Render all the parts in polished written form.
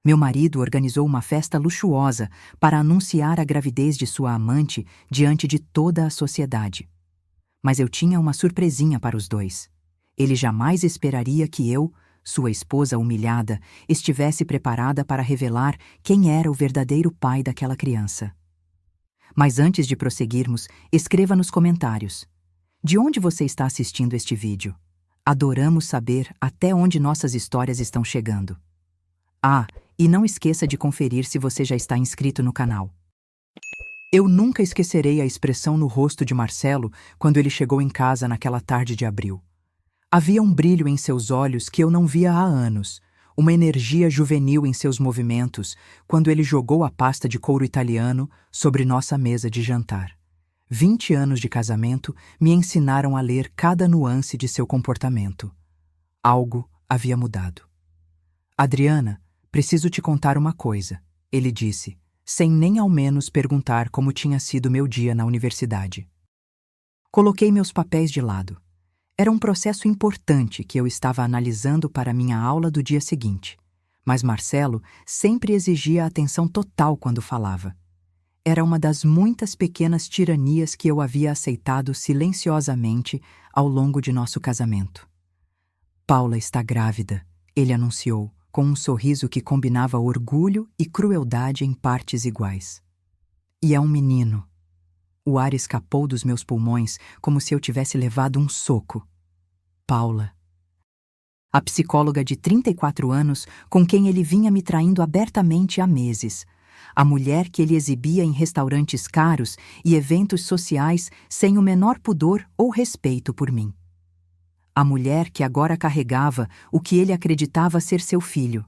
Meu marido organizou uma festa luxuosa para anunciar a gravidez de sua amante diante de toda a sociedade. Mas eu tinha uma surpresinha para os dois. Ele jamais esperaria que eu, sua esposa humilhada, estivesse preparada para revelar quem era o verdadeiro pai daquela criança. Mas antes de prosseguirmos, escreva nos comentários: de onde você está assistindo este vídeo? Adoramos saber até onde nossas histórias estão chegando. Ah, e não esqueça de conferir se você já está inscrito no canal. Eu nunca esquecerei a expressão no rosto de Marcelo quando ele chegou em casa naquela tarde de abril. Havia um brilho em seus olhos que eu não via há anos, uma energia juvenil em seus movimentos quando ele jogou a pasta de couro italiano sobre nossa mesa de jantar. 20 anos de casamento me ensinaram a ler cada nuance de seu comportamento. Algo havia mudado. Adriana, preciso te contar uma coisa, ele disse, sem nem ao menos perguntar como tinha sido meu dia na universidade. Coloquei meus papéis de lado. Era um processo importante que eu estava analisando para minha aula do dia seguinte, mas Marcelo sempre exigia atenção total quando falava. Era uma das muitas pequenas tiranias que eu havia aceitado silenciosamente ao longo de nosso casamento. Paula está grávida, ele anunciou, com um sorriso que combinava orgulho e crueldade em partes iguais. E é um menino. O ar escapou dos meus pulmões como se eu tivesse levado um soco. Paula. A psicóloga de 34 anos com quem ele vinha me traindo abertamente há meses. A mulher que ele exibia em restaurantes caros e eventos sociais sem o menor pudor ou respeito por mim. A mulher que agora carregava o que ele acreditava ser seu filho.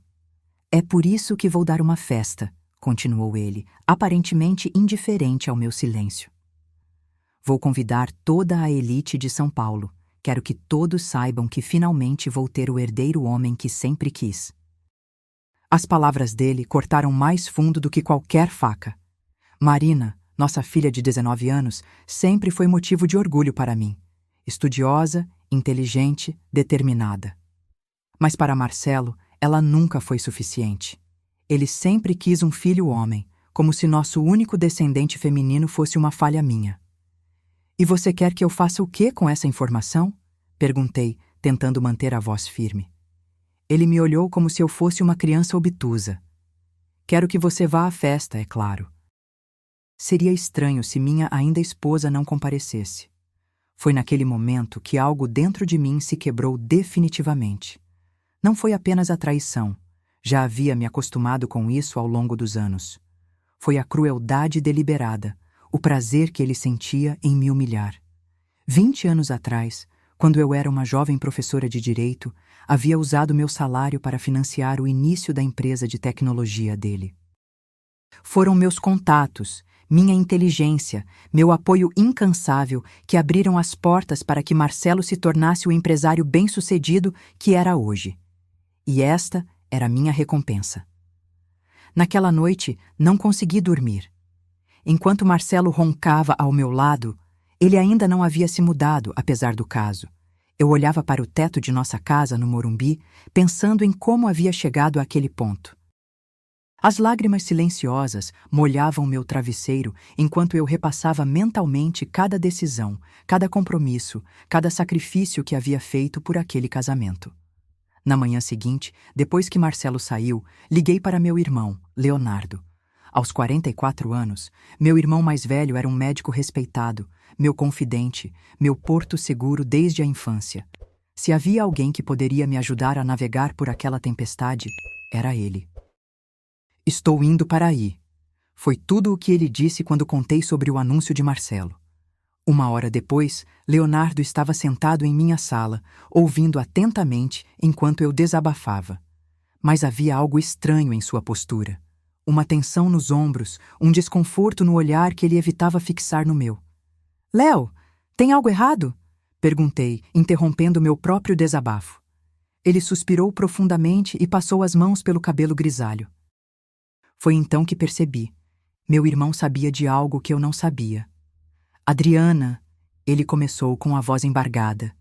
É por isso que vou dar uma festa, continuou ele, aparentemente indiferente ao meu silêncio. Vou convidar toda a elite de São Paulo. Quero que todos saibam que finalmente vou ter o herdeiro homem que sempre quis. As palavras dele cortaram mais fundo do que qualquer faca. Marina, nossa filha de 19 anos, sempre foi motivo de orgulho para mim. Estudiosa, inteligente, determinada. Mas para Marcelo, ela nunca foi suficiente. Ele sempre quis um filho homem, como se nosso único descendente feminino fosse uma falha minha. E você quer que eu faça o quê com essa informação? Perguntei, tentando manter a voz firme. Ele me olhou como se eu fosse uma criança obtusa. Quero que você vá à festa, é claro. Seria estranho se minha ainda esposa não comparecesse. Foi naquele momento que algo dentro de mim se quebrou definitivamente. Não foi apenas a traição. Já havia me acostumado com isso ao longo dos anos. Foi a crueldade deliberada, o prazer que ele sentia em me humilhar. 20 anos atrás, quando eu era uma jovem professora de direito, havia usado meu salário para financiar o início da empresa de tecnologia dele. Foram meus contatos, minha inteligência, meu apoio incansável que abriram as portas para que Marcelo se tornasse o empresário bem-sucedido que era hoje. E esta era a minha recompensa. Naquela noite, não consegui dormir. Enquanto Marcelo roncava ao meu lado, ele ainda não havia se mudado, apesar do caso. Eu olhava para o teto de nossa casa no Morumbi, pensando em como havia chegado àquele ponto. As lágrimas silenciosas molhavam meu travesseiro enquanto eu repassava mentalmente cada decisão, cada compromisso, cada sacrifício que havia feito por aquele casamento. Na manhã seguinte, depois que Marcelo saiu, liguei para meu irmão, Leonardo. Aos 44 anos, meu irmão mais velho era um médico respeitado, meu confidente, meu porto seguro desde a infância. Se havia alguém que poderia me ajudar a navegar por aquela tempestade, era ele. Estou indo para aí. Foi tudo o que ele disse quando contei sobre o anúncio de Marcelo. 1 hora depois, Leonardo estava sentado em minha sala, ouvindo atentamente enquanto eu desabafava. Mas havia algo estranho em sua postura. Uma tensão nos ombros, um desconforto no olhar que ele evitava fixar no meu. Léo, tem algo errado? Perguntei, interrompendo meu próprio desabafo. Ele suspirou profundamente e passou as mãos pelo cabelo grisalho. Foi então que percebi. Meu irmão sabia de algo que eu não sabia. Adriana, ele começou com a voz embargada.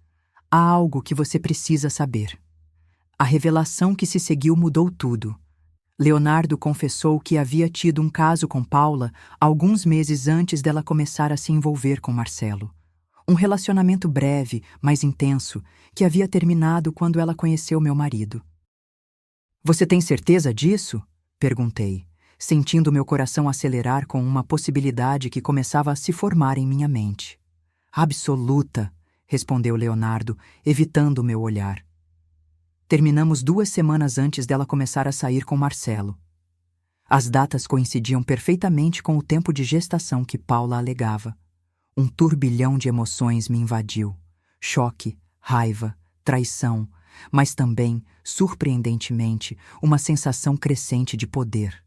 Há algo que você precisa saber. A revelação que se seguiu mudou tudo. Leonardo confessou que havia tido um caso com Paula alguns meses antes dela começar a se envolver com Marcelo. Um relacionamento breve, mas intenso, que havia terminado quando ela conheceu meu marido. Você tem certeza disso? Perguntei, sentindo meu coração acelerar com uma possibilidade que começava a se formar em minha mente. Absoluta, respondeu Leonardo, evitando o meu olhar. Terminamos 2 semanas antes dela começar a sair com Marcelo. As datas coincidiam perfeitamente com o tempo de gestação que Paula alegava. Um turbilhão de emoções me invadiu. Choque, raiva, traição, mas também, surpreendentemente, uma sensação crescente de poder.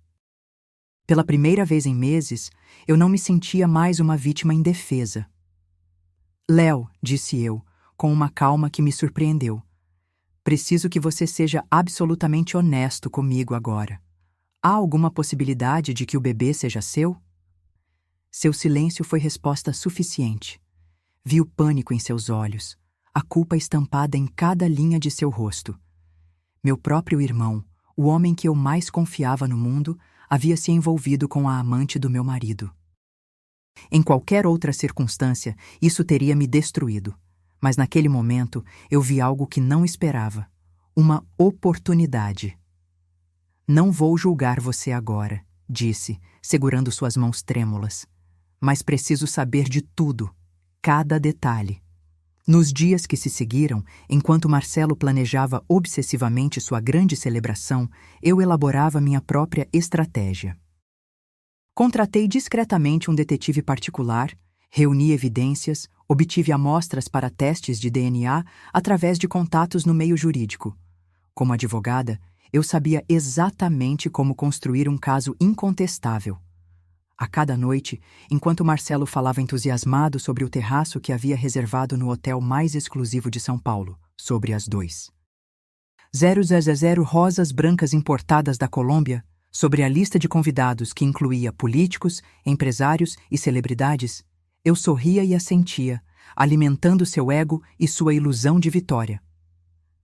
Pela primeira vez em meses, eu não me sentia mais uma vítima indefesa. Léo, disse eu, com uma calma que me surpreendeu. Preciso que você seja absolutamente honesto comigo agora. Há alguma possibilidade de que o bebê seja seu? Seu silêncio foi resposta suficiente. Vi o pânico em seus olhos, a culpa estampada em cada linha de seu rosto. Meu próprio irmão, o homem que eu mais confiava no mundo, havia se envolvido com a amante do meu marido. Em qualquer outra circunstância, isso teria me destruído. Mas naquele momento eu vi algo que não esperava. Uma oportunidade. Não vou julgar você agora, disse, segurando suas mãos trêmulas. Mas preciso saber de tudo, cada detalhe. Nos dias que se seguiram, enquanto Marcelo planejava obsessivamente sua grande celebração, eu elaborava minha própria estratégia. Contratei discretamente um detetive particular, reuni evidências, obtive amostras para testes de DNA através de contatos no meio jurídico. Como advogada, eu sabia exatamente como construir um caso incontestável. A cada noite, enquanto Marcelo falava entusiasmado sobre o terraço que havia reservado no hotel mais exclusivo de São Paulo, sobre as 2.000 rosas brancas importadas da Colômbia, sobre a lista de convidados que incluía políticos, empresários e celebridades, eu sorria e assentia, alimentando seu ego e sua ilusão de vitória.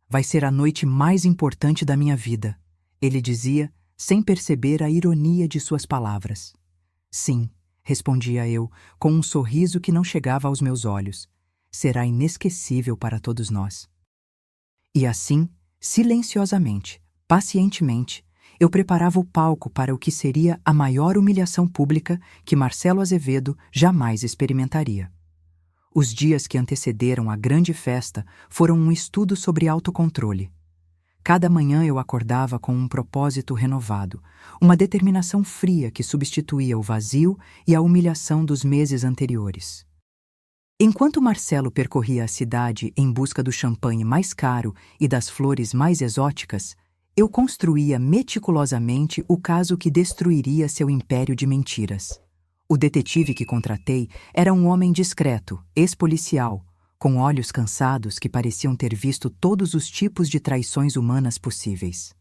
Vai ser a noite mais importante da minha vida, ele dizia, sem perceber a ironia de suas palavras. Sim, respondia eu, com um sorriso que não chegava aos meus olhos. Será inesquecível para todos nós. E assim, silenciosamente, pacientemente, eu preparava o palco para o que seria a maior humilhação pública que Marcelo Azevedo jamais experimentaria. Os dias que antecederam a grande festa foram um estudo sobre autocontrole. Cada manhã eu acordava com um propósito renovado, uma determinação fria que substituía o vazio e a humilhação dos meses anteriores. Enquanto Marcelo percorria a cidade em busca do champanhe mais caro e das flores mais exóticas, eu construía meticulosamente o caso que destruiria seu império de mentiras. O detetive que contratei era um homem discreto, ex-policial, com olhos cansados que pareciam ter visto todos os tipos de traições humanas possíveis.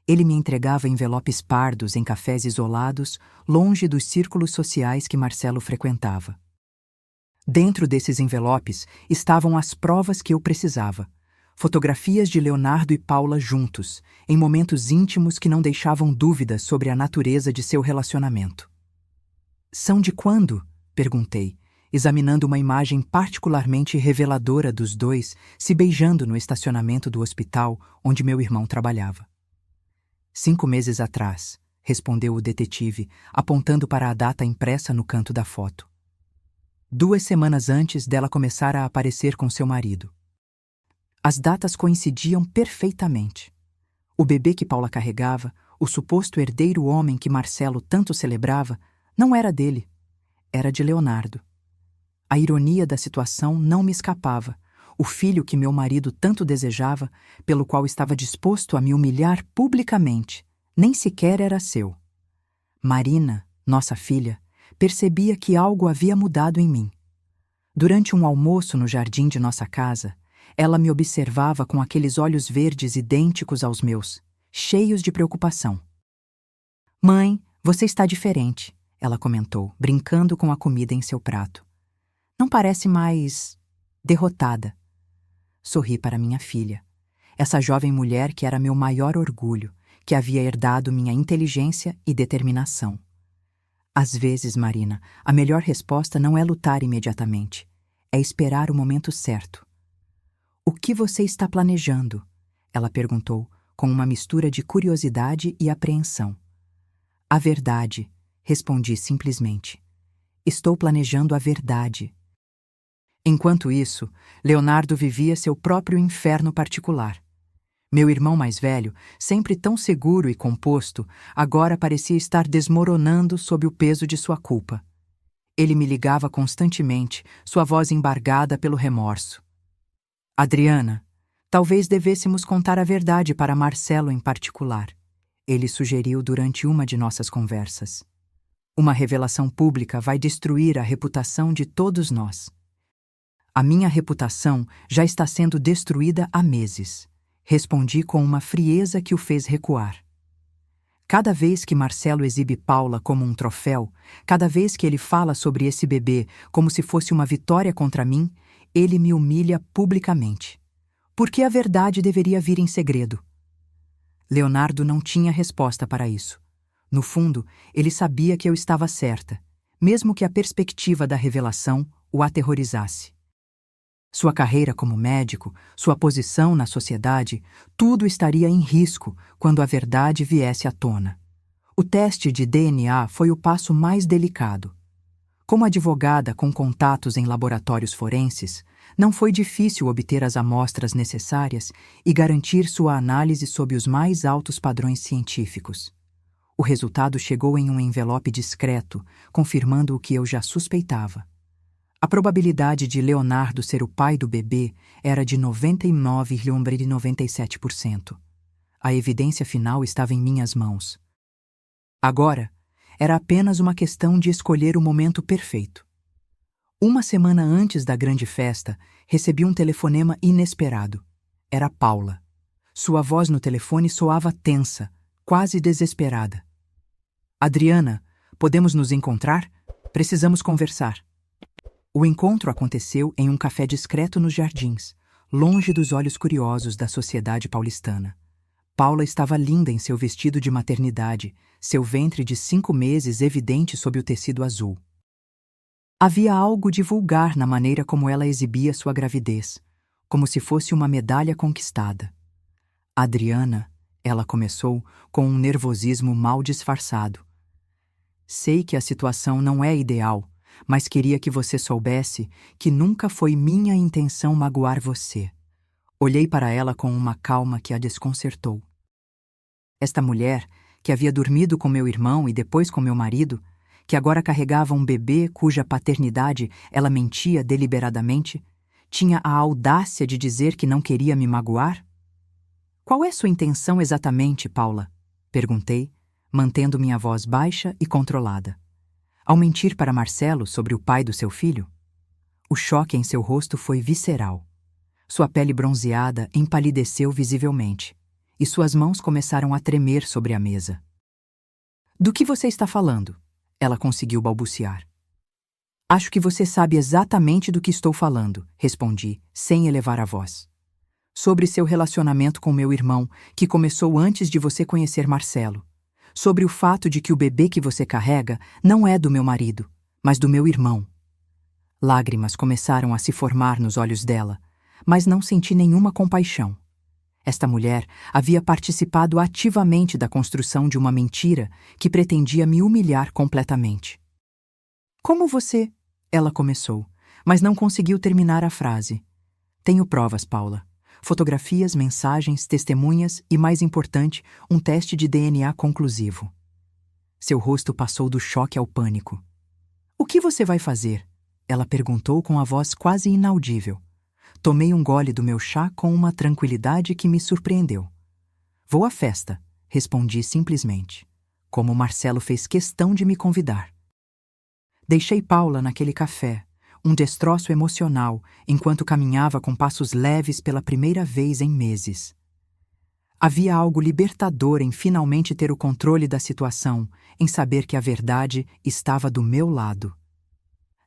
Ele me entregava envelopes pardos em cafés isolados, longe dos círculos sociais que Marcelo frequentava. Dentro desses envelopes estavam as provas que eu precisava. Fotografias de Leonardo e Paula juntos, em momentos íntimos que não deixavam dúvidas sobre a natureza de seu relacionamento. São de quando? Perguntei, examinando uma imagem particularmente reveladora dos dois se beijando no estacionamento do hospital onde meu irmão trabalhava. 5 meses atrás, respondeu o detetive, apontando para a data impressa no canto da foto. 2 semanas antes dela começar a aparecer com seu marido. As datas coincidiam perfeitamente. O bebê que Paula carregava, o suposto herdeiro homem que Marcelo tanto celebrava, não era dele, era de Leonardo. A ironia da situação não me escapava. O filho que meu marido tanto desejava, pelo qual estava disposto a me humilhar publicamente, nem sequer era seu. Marina, nossa filha, percebia que algo havia mudado em mim. Durante um almoço no jardim de nossa casa, ela me observava com aqueles olhos verdes idênticos aos meus, cheios de preocupação. Mãe, você está diferente, ela comentou, brincando com a comida em seu prato. Não parece mais derrotada. Sorri para minha filha, essa jovem mulher que era meu maior orgulho, que havia herdado minha inteligência e determinação. Às vezes, Marina, a melhor resposta não é lutar imediatamente. É esperar o momento certo. O que você está planejando? Ela perguntou, com uma mistura de curiosidade e apreensão. A verdade, respondi simplesmente. Estou planejando a verdade. Enquanto isso, Leonardo vivia seu próprio inferno particular. Meu irmão mais velho, sempre tão seguro e composto, agora parecia estar desmoronando sob o peso de sua culpa. Ele me ligava constantemente, sua voz embargada pelo remorso. Adriana, talvez devêssemos contar a verdade para Marcelo em particular, ele sugeriu durante uma de nossas conversas. Uma revelação pública vai destruir a reputação de todos nós. A minha reputação já está sendo destruída há meses. Respondi com uma frieza que o fez recuar. Cada vez que Marcelo exibe Paula como um troféu, cada vez que ele fala sobre esse bebê como se fosse uma vitória contra mim, ele me humilha publicamente. Por que a verdade deveria vir em segredo? Leonardo não tinha resposta para isso. No fundo, ele sabia que eu estava certa, mesmo que a perspectiva da revelação o aterrorizasse. Sua carreira como médico, sua posição na sociedade, tudo estaria em risco quando a verdade viesse à tona. O teste de DNA foi o passo mais delicado. Como advogada com contatos em laboratórios forenses, não foi difícil obter as amostras necessárias e garantir sua análise sob os mais altos padrões científicos. O resultado chegou em um envelope discreto, confirmando o que eu já suspeitava. A probabilidade de Leonardo ser o pai do bebê era de 99,97%. A evidência final estava em minhas mãos. Agora, era apenas uma questão de escolher o momento perfeito. Uma semana antes da grande festa, recebi um telefonema inesperado. Era Paula. Sua voz no telefone soava tensa, quase desesperada. Adriana, podemos nos encontrar? Precisamos conversar. O encontro aconteceu em um café discreto nos jardins, longe dos olhos curiosos da sociedade paulistana. Paula estava linda em seu vestido de maternidade, seu ventre de 5 meses evidente sob o tecido azul. Havia algo de vulgar na maneira como ela exibia sua gravidez, como se fosse uma medalha conquistada. Adriana, ela começou com um nervosismo mal disfarçado. Sei que a situação não é ideal, mas queria que você soubesse que nunca foi minha intenção magoar você. Olhei para ela com uma calma que a desconcertou. Esta mulher, que havia dormido com meu irmão e depois com meu marido, que agora carregava um bebê cuja paternidade ela mentia deliberadamente, tinha a audácia de dizer que não queria me magoar? Qual é sua intenção exatamente, Paula? Perguntei, mantendo minha voz baixa e controlada. Ao mentir para Marcelo sobre o pai do seu filho? O choque em seu rosto foi visceral. Sua pele bronzeada empalideceu visivelmente, e suas mãos começaram a tremer sobre a mesa. Do que você está falando? Ela conseguiu balbuciar. Acho que você sabe exatamente do que estou falando, respondi, sem elevar a voz. Sobre seu relacionamento com meu irmão, que começou antes de você conhecer Marcelo. Sobre o fato de que o bebê que você carrega não é do meu marido, mas do meu irmão. Lágrimas começaram a se formar nos olhos dela, mas não senti nenhuma compaixão. Esta mulher havia participado ativamente da construção de uma mentira que pretendia me humilhar completamente. Como você? Ela começou, mas não conseguiu terminar a frase. Tenho provas, Paula. Fotografias, mensagens, testemunhas e, mais importante, um teste de DNA conclusivo. Seu rosto passou do choque ao pânico. O que você vai fazer? Ela perguntou com a voz quase inaudível. Tomei um gole do meu chá com uma tranquilidade que me surpreendeu. Vou à festa, respondi simplesmente, como Marcelo fez questão de me convidar. Deixei Paula naquele café, um destroço emocional, enquanto caminhava com passos leves pela primeira vez em meses. Havia algo libertador em finalmente ter o controle da situação, em saber que a verdade estava do meu lado.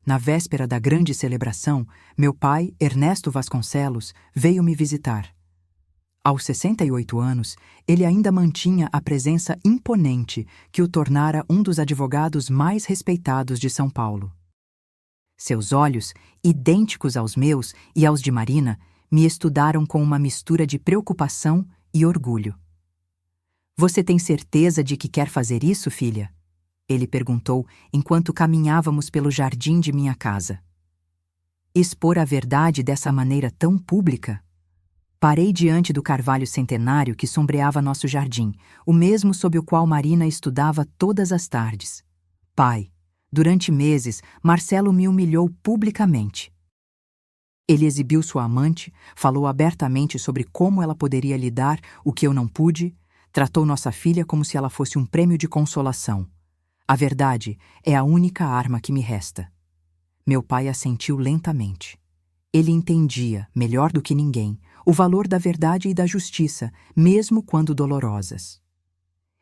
Na véspera da grande celebração, meu pai, Ernesto Vasconcelos, veio me visitar. Aos 68 anos, ele ainda mantinha a presença imponente que o tornara um dos advogados mais respeitados de São Paulo. Seus olhos, idênticos aos meus e aos de Marina, me estudaram com uma mistura de preocupação e orgulho. "Você tem certeza de que quer fazer isso, filha?" Ele perguntou enquanto caminhávamos pelo jardim de minha casa. "Expor a verdade dessa maneira tão pública?" Parei diante do carvalho centenário que sombreava nosso jardim, o mesmo sob o qual Marina estudava todas as tardes. "Pai, durante meses, Marcelo me humilhou publicamente." Ele exibiu sua amante, falou abertamente sobre como ela poderia lhe dar o que eu não pude, tratou nossa filha como se ela fosse um prêmio de consolação. "A verdade é a única arma que me resta." Meu pai assentiu lentamente. Ele entendia, melhor do que ninguém, o valor da verdade e da justiça, mesmo quando dolorosas.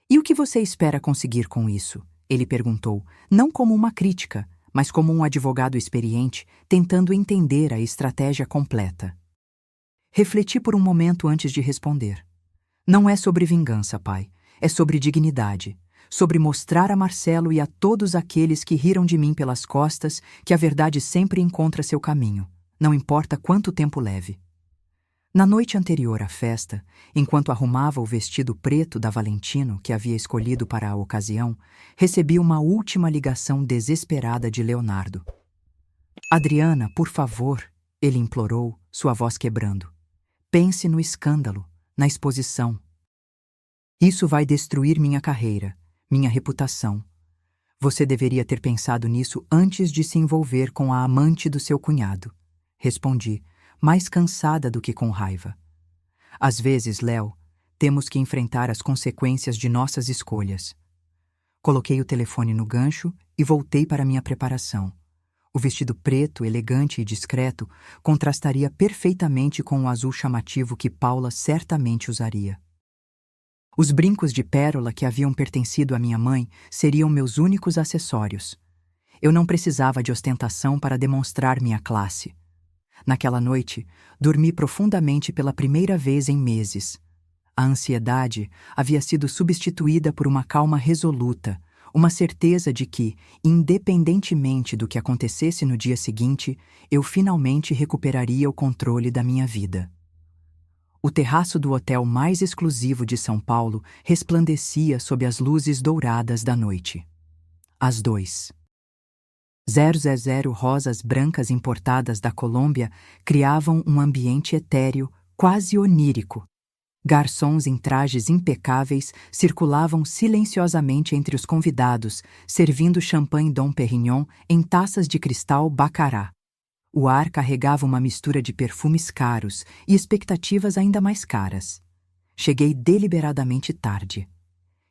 "E o que você espera conseguir com isso?" ele perguntou, não como uma crítica, mas como um advogado experiente, tentando entender a estratégia completa. Refleti por um momento antes de responder. "Não é sobre vingança, pai. É sobre dignidade. Sobre mostrar a Marcelo e a todos aqueles que riram de mim pelas costas que a verdade sempre encontra seu caminho, não importa quanto tempo leve." Na noite anterior à festa, enquanto arrumava o vestido preto da Valentino que havia escolhido para a ocasião, recebi uma última ligação desesperada de Leonardo. "Adriana, por favor", ele implorou, sua voz quebrando. "Pense no escândalo, na exposição. Isso vai destruir minha carreira, minha reputação. Você deveria ter pensado nisso antes de se envolver com a amante do seu cunhado." Respondi, mais cansada do que com raiva. "Às vezes, Léo, temos que enfrentar as consequências de nossas escolhas." Coloquei o telefone no gancho e voltei para minha preparação. O vestido preto, elegante e discreto contrastaria perfeitamente com o azul chamativo que Paula certamente usaria. Os brincos de pérola que haviam pertencido à minha mãe seriam meus únicos acessórios. Eu não precisava de ostentação para demonstrar minha classe. Naquela noite, dormi profundamente pela primeira vez em meses. A ansiedade havia sido substituída por uma calma resoluta, uma certeza de que, independentemente do que acontecesse no dia seguinte, eu finalmente recuperaria o controle da minha vida. O terraço do hotel mais exclusivo de São Paulo resplandecia sob as luzes douradas da noite. As 2,000 rosas brancas importadas da Colômbia criavam um ambiente etéreo, quase onírico. Garçons em trajes impecáveis circulavam silenciosamente entre os convidados, servindo champanhe Dom Perignon em taças de cristal Baccarat. O ar carregava uma mistura de perfumes caros e expectativas ainda mais caras. Cheguei deliberadamente tarde.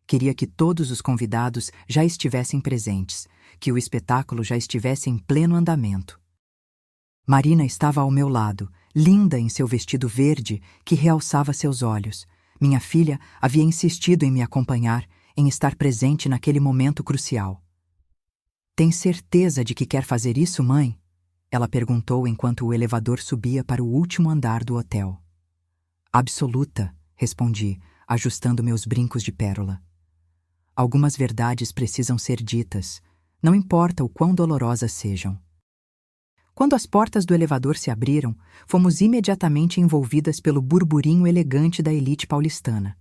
Queria que todos os convidados já estivessem presentes, que o espetáculo já estivesse em pleno andamento. Marina estava ao meu lado, linda em seu vestido verde que realçava seus olhos. Minha filha havia insistido em me acompanhar, em estar presente naquele momento crucial. "Tem certeza de que quer fazer isso, mãe?" ela perguntou enquanto o elevador subia para o último andar do hotel. "Absoluta", respondi, ajustando meus brincos de pérola. Algumas verdades precisam ser ditas, não importa o quão dolorosas sejam. Quando as portas do elevador se abriram, fomos imediatamente envolvidas pelo burburinho elegante da elite paulistana.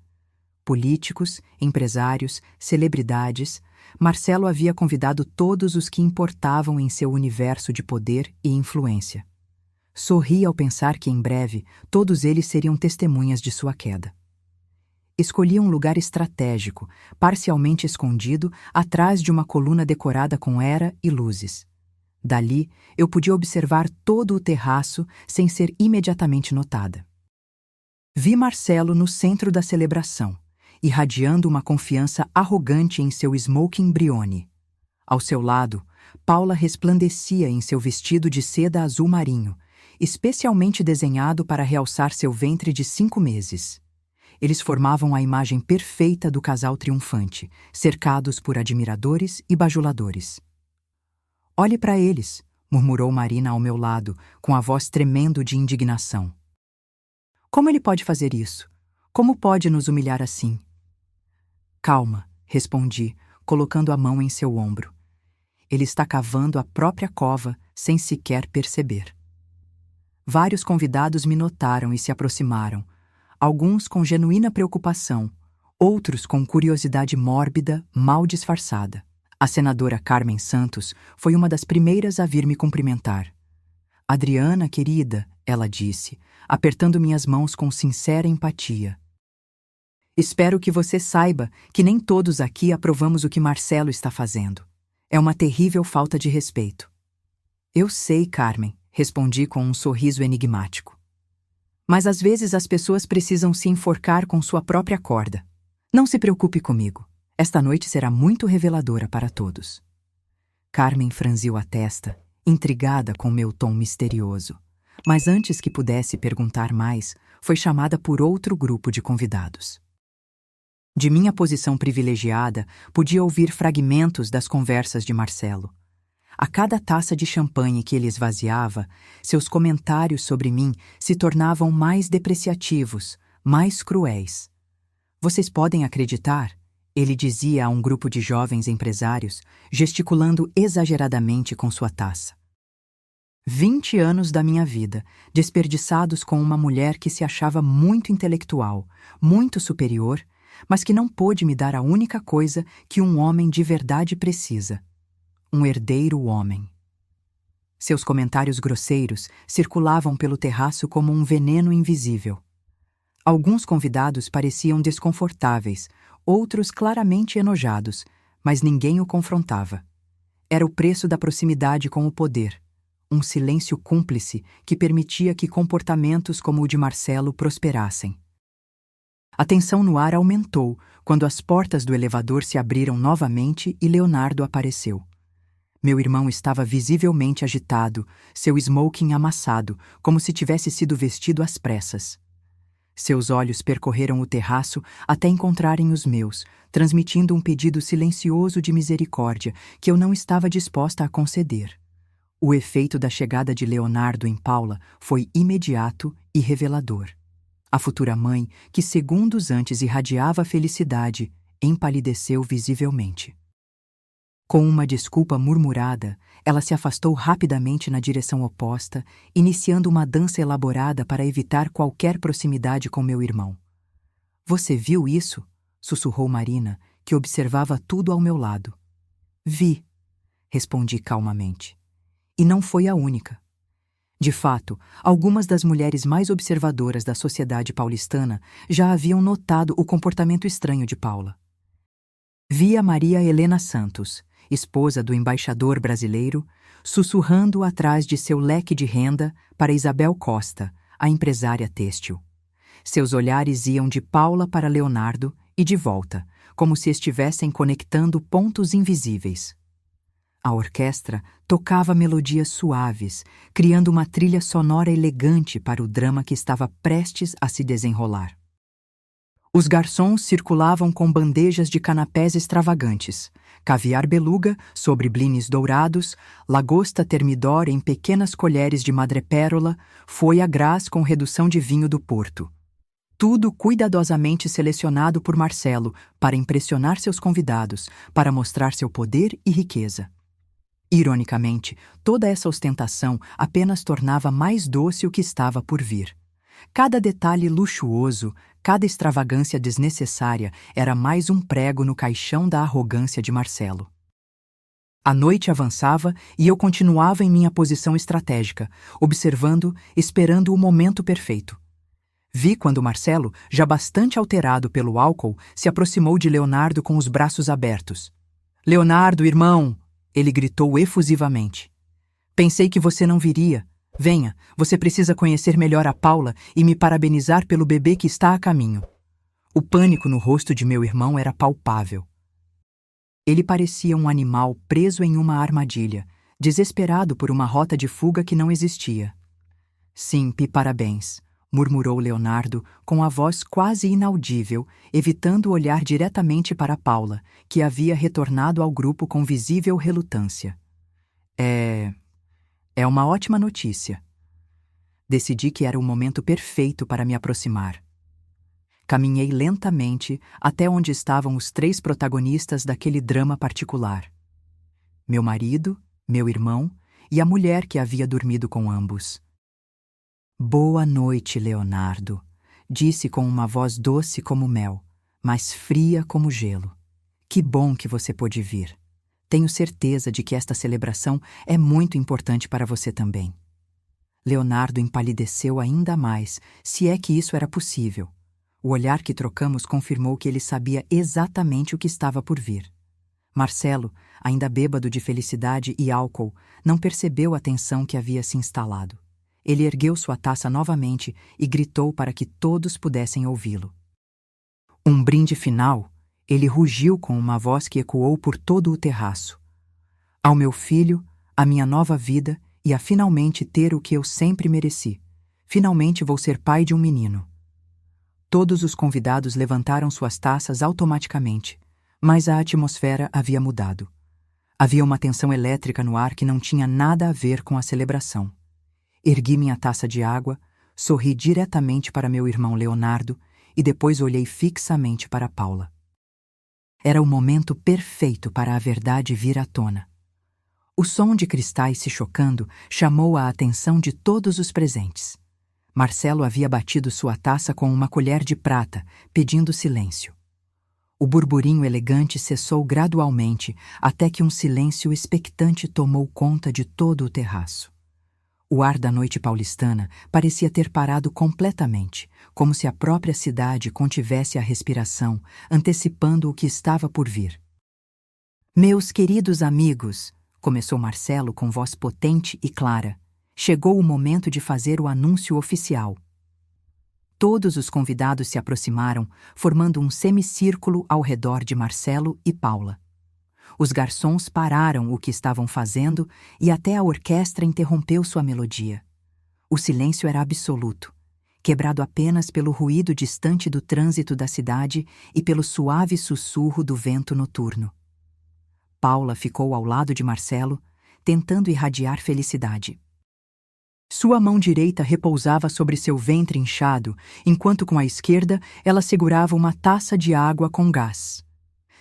Políticos, empresários, celebridades, Marcelo havia convidado todos os que importavam em seu universo de poder e influência. Sorri ao pensar que, em breve, todos eles seriam testemunhas de sua queda. Escolhi um lugar estratégico, parcialmente escondido, atrás de uma coluna decorada com era e luzes. Dali, eu podia observar todo o terraço sem ser imediatamente notada. Vi Marcelo no centro da celebração, irradiando uma confiança arrogante em seu smoking Brioni. Ao seu lado, Paula resplandecia em seu vestido de seda azul marinho, especialmente desenhado para realçar seu ventre de 5 meses. Eles formavam a imagem perfeita do casal triunfante, cercados por admiradores e bajuladores. "Olhe para eles", murmurou Marina ao meu lado, com a voz tremendo de indignação. "Como ele pode fazer isso? Como pode nos humilhar assim? Calma, respondi, colocando a mão em seu ombro. Ele está cavando a própria cova sem sequer perceber. Vários convidados me notaram e se aproximaram, alguns com genuína preocupação, outros com curiosidade mórbida, mal disfarçada. A senadora Carmen Santos foi uma das primeiras a vir me cumprimentar. Adriana, querida, ela disse, apertando minhas mãos com sincera empatia. Espero que você saiba que nem todos aqui aprovamos o que Marcelo está fazendo. É uma terrível falta de respeito. Eu sei, Carmen, respondi com um sorriso enigmático. Mas às vezes as pessoas precisam se enforcar com sua própria corda. Não se preocupe comigo. Esta noite será muito reveladora para todos. Carmen franziu a testa, intrigada com meu tom misterioso. Mas antes que pudesse perguntar mais, foi chamada por outro grupo de convidados. De minha posição privilegiada, podia ouvir fragmentos das conversas de Marcelo. A cada taça de champanhe que ele esvaziava, seus comentários sobre mim se tornavam mais depreciativos, mais cruéis. Vocês podem acreditar? Ele dizia a um grupo de jovens empresários, gesticulando exageradamente com sua taça. 20 anos da minha vida, desperdiçados com uma mulher que se achava muito intelectual, muito superior, mas que não pôde me dar a única coisa que um homem de verdade precisa: um herdeiro homem. Seus comentários grosseiros circulavam pelo terraço como um veneno invisível. Alguns convidados pareciam desconfortáveis, outros claramente enojados, mas ninguém o confrontava. Era o preço da proximidade com o poder, um silêncio cúmplice que permitia que comportamentos como o de Marcelo prosperassem. A tensão no ar aumentou quando as portas do elevador se abriram novamente e Leonardo apareceu. Meu irmão estava visivelmente agitado, seu smoking amassado, como se tivesse sido vestido às pressas. Seus olhos percorreram o terraço até encontrarem os meus, transmitindo um pedido silencioso de misericórdia que eu não estava disposta a conceder. O efeito da chegada de Leonardo em Paula foi imediato e revelador. A futura mãe, que segundos antes irradiava felicidade, empalideceu visivelmente. Com uma desculpa murmurada, ela se afastou rapidamente na direção oposta, iniciando uma dança elaborada para evitar qualquer proximidade com meu irmão. "Você viu isso?" sussurrou Marina, que observava tudo ao meu lado. "Vi", respondi calmamente. E não foi a única. De fato, algumas das mulheres mais observadoras da sociedade paulistana já haviam notado o comportamento estranho de Paula. Vi a Maria Helena Santos, esposa do embaixador brasileiro, sussurrando atrás de seu leque de renda para Isabel Costa, a empresária têxtil. Seus olhares iam de Paula para Leonardo e de volta, como se estivessem conectando pontos invisíveis. A orquestra tocava melodias suaves, criando uma trilha sonora elegante para o drama que estava prestes a se desenrolar. Os garçons circulavam com bandejas de canapés extravagantes, caviar beluga sobre blines dourados, lagosta termidor em pequenas colheres de madrepérola, foie gras com redução de vinho do Porto. Tudo cuidadosamente selecionado por Marcelo para impressionar seus convidados, para mostrar seu poder e riqueza. Ironicamente, toda essa ostentação apenas tornava mais doce o que estava por vir. Cada detalhe luxuoso, cada extravagância desnecessária era mais um prego no caixão da arrogância de Marcelo. A noite avançava e eu continuava em minha posição estratégica, observando, esperando o momento perfeito. Vi quando Marcelo, já bastante alterado pelo álcool, se aproximou de Leonardo com os braços abertos. "Leonardo, irmão!" ele gritou efusivamente. "Pensei que você não viria. Venha, você precisa conhecer melhor a Paula e me parabenizar pelo bebê que está a caminho." O pânico no rosto de meu irmão era palpável. Ele parecia um animal preso em uma armadilha, desesperado por uma rota de fuga que não existia. "Sim, parabéns", murmurou Leonardo com a voz quase inaudível, evitando olhar diretamente para Paula, que havia retornado ao grupo com visível relutância. É uma ótima notícia." Decidi que era o momento perfeito para me aproximar. Caminhei lentamente até onde estavam os 3 protagonistas daquele drama particular: meu marido, meu irmão e a mulher que havia dormido com ambos. Boa noite, Leonardo, disse com uma voz doce como mel, mas fria como gelo. Que bom que você pôde vir. Tenho certeza de que esta celebração é muito importante para você também. Leonardo empalideceu ainda mais, se é que isso era possível. O olhar que trocamos confirmou que ele sabia exatamente o que estava por vir. Marcelo, ainda bêbado de felicidade e álcool, não percebeu a tensão que havia se instalado. Ele ergueu sua taça novamente e gritou para que todos pudessem ouvi-lo. Um brinde final, ele rugiu com uma voz que ecoou por todo o terraço. Ao meu filho, à minha nova vida e a finalmente ter o que eu sempre mereci. Finalmente vou ser pai de um menino. Todos os convidados levantaram suas taças automaticamente, mas a atmosfera havia mudado. Havia uma tensão elétrica no ar que não tinha nada a ver com a celebração. Ergui minha taça de água, sorri diretamente para meu irmão Leonardo e depois olhei fixamente para Paula. Era o momento perfeito para a verdade vir à tona. O som de cristais se chocando chamou a atenção de todos os presentes. Marcelo havia batido sua taça com uma colher de prata, pedindo silêncio. O burburinho elegante cessou gradualmente até que um silêncio expectante tomou conta de todo o terraço. O ar da noite paulistana parecia ter parado completamente, como se a própria cidade contivesse a respiração, antecipando o que estava por vir. Meus queridos amigos, começou Marcelo com voz potente e clara, chegou o momento de fazer o anúncio oficial. Todos os convidados se aproximaram, formando um semicírculo ao redor de Marcelo e Paula. Os garçons pararam o que estavam fazendo e até a orquestra interrompeu sua melodia. O silêncio era absoluto, quebrado apenas pelo ruído distante do trânsito da cidade e pelo suave sussurro do vento noturno. Paula ficou ao lado de Marcelo, tentando irradiar felicidade. Sua mão direita repousava sobre seu ventre inchado, enquanto com a esquerda ela segurava uma taça de água com gás.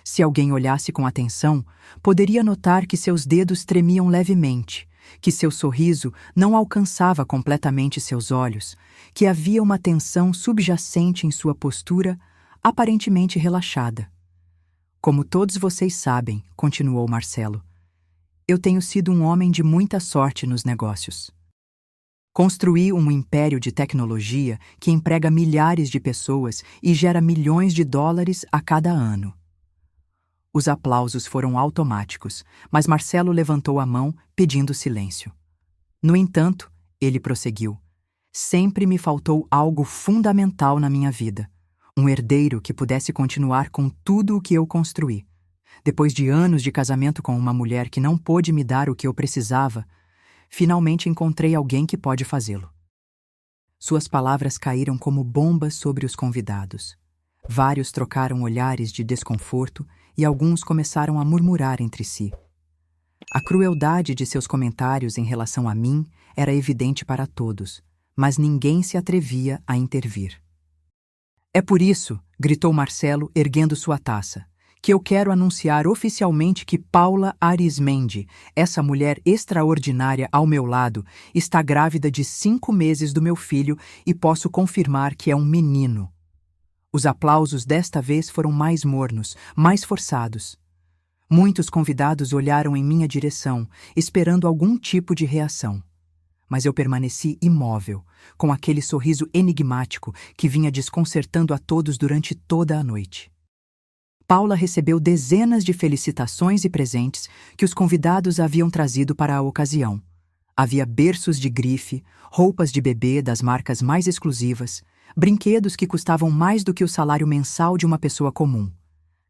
Se alguém olhasse com atenção, poderia notar que seus dedos tremiam levemente, que seu sorriso não alcançava completamente seus olhos, que havia uma tensão subjacente em sua postura, aparentemente relaxada. Como todos vocês sabem, continuou Marcelo, eu tenho sido um homem de muita sorte nos negócios. Construí um império de tecnologia que emprega milhares de pessoas e gera milhões de dólares a cada ano. Os aplausos foram automáticos, mas Marcelo levantou a mão, pedindo silêncio. No entanto, ele prosseguiu. Sempre me faltou algo fundamental na minha vida. Um herdeiro que pudesse continuar com tudo o que eu construí. Depois de anos de casamento com uma mulher que não pôde me dar o que eu precisava, finalmente encontrei alguém que pode fazê-lo. Suas palavras caíram como bombas sobre os convidados. Vários trocaram olhares de desconforto e alguns começaram a murmurar entre si. A crueldade de seus comentários em relação a mim era evidente para todos, mas ninguém se atrevia a intervir. É por isso, gritou Marcelo, erguendo sua taça, que eu quero anunciar oficialmente que Paula Arismendi, essa mulher extraordinária ao meu lado, está grávida de 5 meses do meu filho e posso confirmar que é um menino. Os aplausos desta vez foram mais mornos, mais forçados. Muitos convidados olharam em minha direção, esperando algum tipo de reação. Mas eu permaneci imóvel, com aquele sorriso enigmático que vinha desconcertando a todos durante toda a noite. Paula recebeu dezenas de felicitações e presentes que os convidados haviam trazido para a ocasião. Havia berços de grife, roupas de bebê das marcas mais exclusivas, brinquedos que custavam mais do que o salário mensal de uma pessoa comum.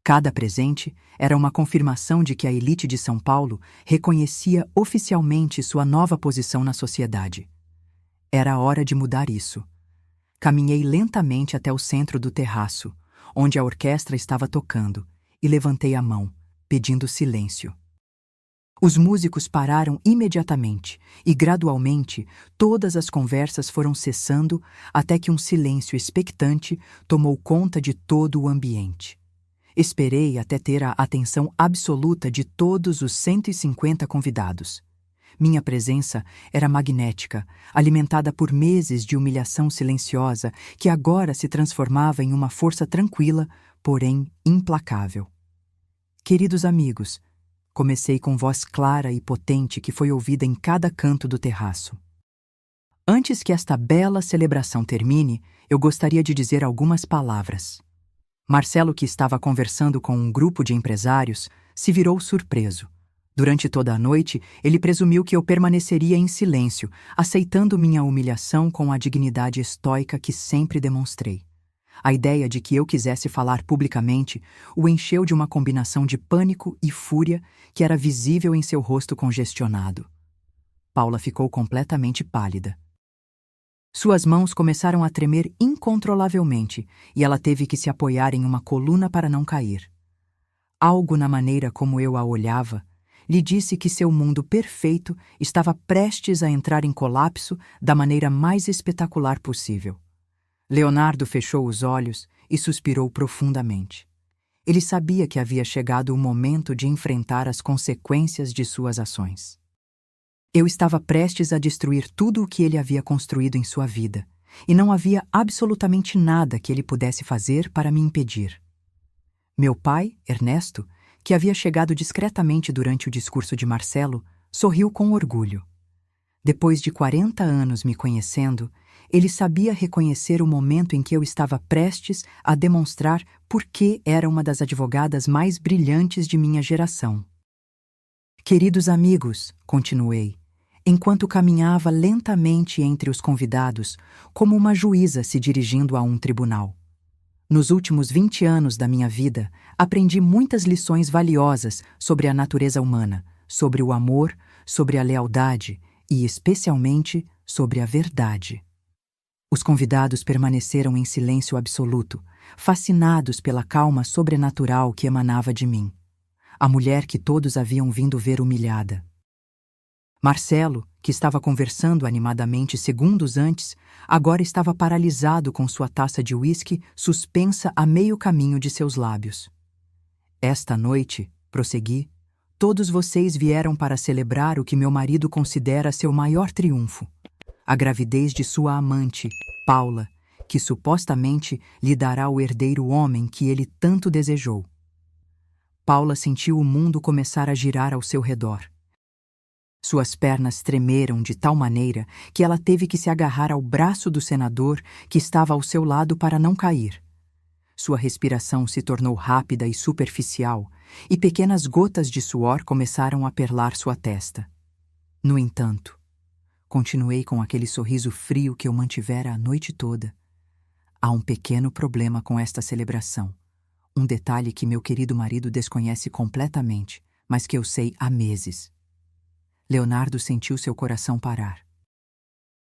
Cada presente era uma confirmação de que a elite de São Paulo reconhecia oficialmente sua nova posição na sociedade. Era hora de mudar isso. Caminhei lentamente até o centro do terraço, onde a orquestra estava tocando, e levantei a mão, pedindo silêncio. Os músicos pararam imediatamente e, gradualmente, todas as conversas foram cessando até que um silêncio expectante tomou conta de todo o ambiente. Esperei até ter a atenção absoluta de todos os 150 convidados. Minha presença era magnética, alimentada por meses de humilhação silenciosa que agora se transformava em uma força tranquila, porém implacável. Queridos amigos, comecei com voz clara e potente que foi ouvida em cada canto do terraço. Antes que esta bela celebração termine, eu gostaria de dizer algumas palavras. Marcelo, que estava conversando com um grupo de empresários, se virou surpreso. Durante toda a noite, ele presumiu que eu permaneceria em silêncio, aceitando minha humilhação com a dignidade estoica que sempre demonstrei. A ideia de que eu quisesse falar publicamente o encheu de uma combinação de pânico e fúria que era visível em seu rosto congestionado. Paula ficou completamente pálida. Suas mãos começaram a tremer incontrolavelmente e ela teve que se apoiar em uma coluna para não cair. Algo na maneira como eu a olhava lhe disse que seu mundo perfeito estava prestes a entrar em colapso da maneira mais espetacular possível. Leonardo fechou os olhos e suspirou profundamente. Ele sabia que havia chegado o momento de enfrentar as consequências de suas ações. Eu estava prestes a destruir tudo o que ele havia construído em sua vida, e não havia absolutamente nada que ele pudesse fazer para me impedir. Meu pai, Ernesto, que havia chegado discretamente durante o discurso de Marcelo, sorriu com orgulho. Depois de 40 anos me conhecendo, ele sabia reconhecer o momento em que eu estava prestes a demonstrar por que era uma das advogadas mais brilhantes de minha geração. Queridos amigos, continuei, enquanto caminhava lentamente entre os convidados, como uma juíza se dirigindo a um tribunal. Nos últimos 20 anos da minha vida, aprendi muitas lições valiosas sobre a natureza humana, sobre o amor, sobre a lealdade e, especialmente, sobre a verdade. Os convidados permaneceram em silêncio absoluto, fascinados pela calma sobrenatural que emanava de mim. A mulher que todos haviam vindo ver humilhada. Marcelo, que estava conversando animadamente segundos antes, agora estava paralisado com sua taça de uísque suspensa a meio caminho de seus lábios. Esta noite, prossegui, todos vocês vieram para celebrar o que meu marido considera seu maior triunfo. A gravidez de sua amante, Paula, que supostamente lhe dará o herdeiro homem que ele tanto desejou. Paula sentiu o mundo começar a girar ao seu redor. Suas pernas tremeram de tal maneira que ela teve que se agarrar ao braço do senador que estava ao seu lado para não cair. Sua respiração se tornou rápida e superficial, e pequenas gotas de suor começaram a perlar sua testa. No entanto, continuei com aquele sorriso frio que eu mantivera a noite toda. Há um pequeno problema com esta celebração. Um detalhe que meu querido marido desconhece completamente, mas que eu sei há meses. Leonardo sentiu seu coração parar.